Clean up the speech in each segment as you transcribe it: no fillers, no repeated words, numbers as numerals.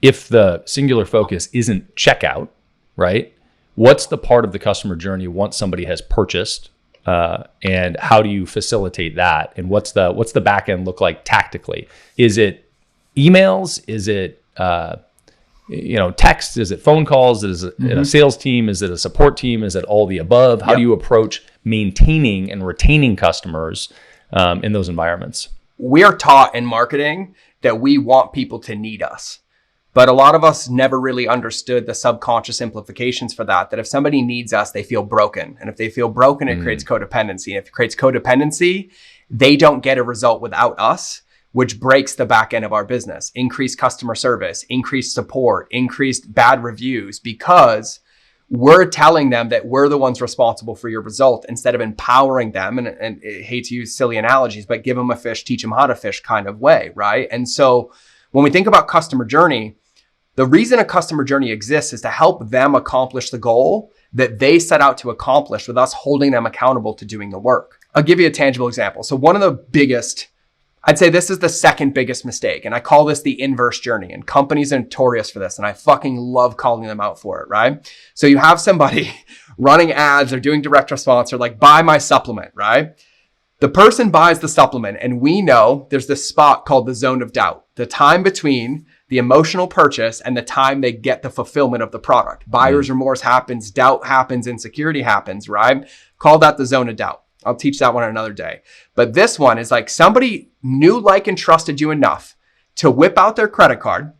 If the singular focus isn't checkout, right? What's the part of the customer journey once somebody has purchased, and how do you facilitate that? And what's the back end look like tactically? Is it emails? Is it text? Is it phone calls? Is it a sales team? Is it a support team? Is it all the above? How do you approach maintaining and retaining customers in those environments? We are taught in marketing that we want people to need us. But a lot of us never really understood the subconscious implications for that if somebody needs us, they feel broken. And if they feel broken, it creates codependency. And if it creates codependency, they don't get a result without us, which breaks the back end of our business. Increased customer service, increased support, increased bad reviews, because we're telling them that we're the ones responsible for your result instead of empowering them. And I hate to use silly analogies, but give them a fish, teach them how to fish kind of way, right? And so when we think about customer journey, the reason a customer journey exists is to help them accomplish the goal that they set out to accomplish with us holding them accountable to doing the work. I'll give you a tangible example. So one of the biggest, I'd say this is the second biggest mistake, and I call this the inverse journey, and companies are notorious for this, and I fucking love calling them out for it, right? So you have somebody running ads or doing direct response or like, buy my supplement, right? The person buys the supplement, and we know there's this spot called the zone of doubt, the time between the emotional purchase and the time they get the fulfillment of the product. Buyer's remorse happens, doubt happens, insecurity happens, right? Call that the zone of doubt. I'll teach that one another day. But this one is like somebody knew, like, and trusted you enough to whip out their credit card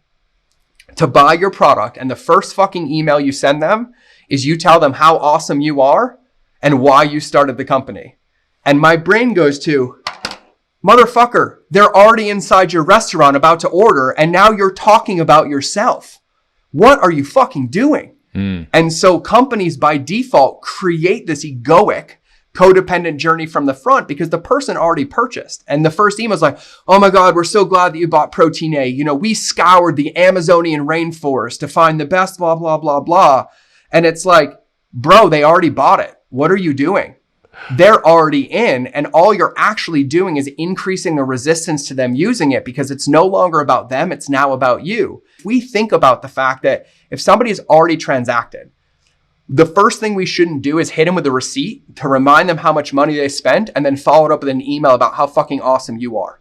to buy your product. And the first fucking email you send them is you tell them how awesome you are and why you started the company. And my brain goes to, motherfucker, they're already inside your restaurant about to order, and now you're talking about yourself. What are you fucking doing? And so companies by default create this egoic codependent journey from the front because the person already purchased. And the first email is like, oh my God, we're so glad that you bought Protein A. You know, we scoured the Amazonian rainforest to find the best blah, blah, blah, blah. And it's like, bro, they already bought it. What are you doing? They're already in, and all you're actually doing is increasing the resistance to them using it because it's no longer about them. It's now about you. We think about the fact that if somebody has already transacted, the first thing we shouldn't do is hit them with a receipt to remind them how much money they spent and then follow it up with an email about how fucking awesome you are.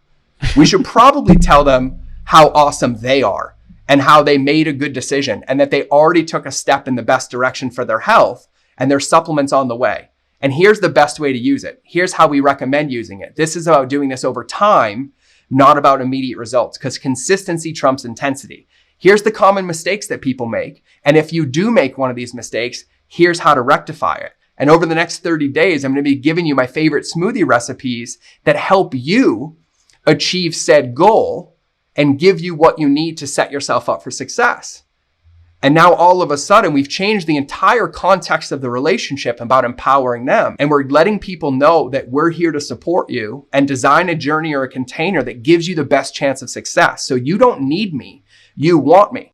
We should probably tell them how awesome they are and how they made a good decision and that they already took a step in the best direction for their health and their supplements on the way. And here's the best way to use it. Here's how we recommend using it. This is about doing this over time, not about immediate results, because consistency trumps intensity. Here's the common mistakes that people make. And if you do make one of these mistakes, here's how to rectify it. And over the next 30 days, I'm going to be giving you my favorite smoothie recipes that help you achieve said goal and give you what you need to set yourself up for success. And now all of a sudden, we've changed the entire context of the relationship about empowering them. And we're letting people know that we're here to support you and design a journey or a container that gives you the best chance of success. So you don't need me. You want me.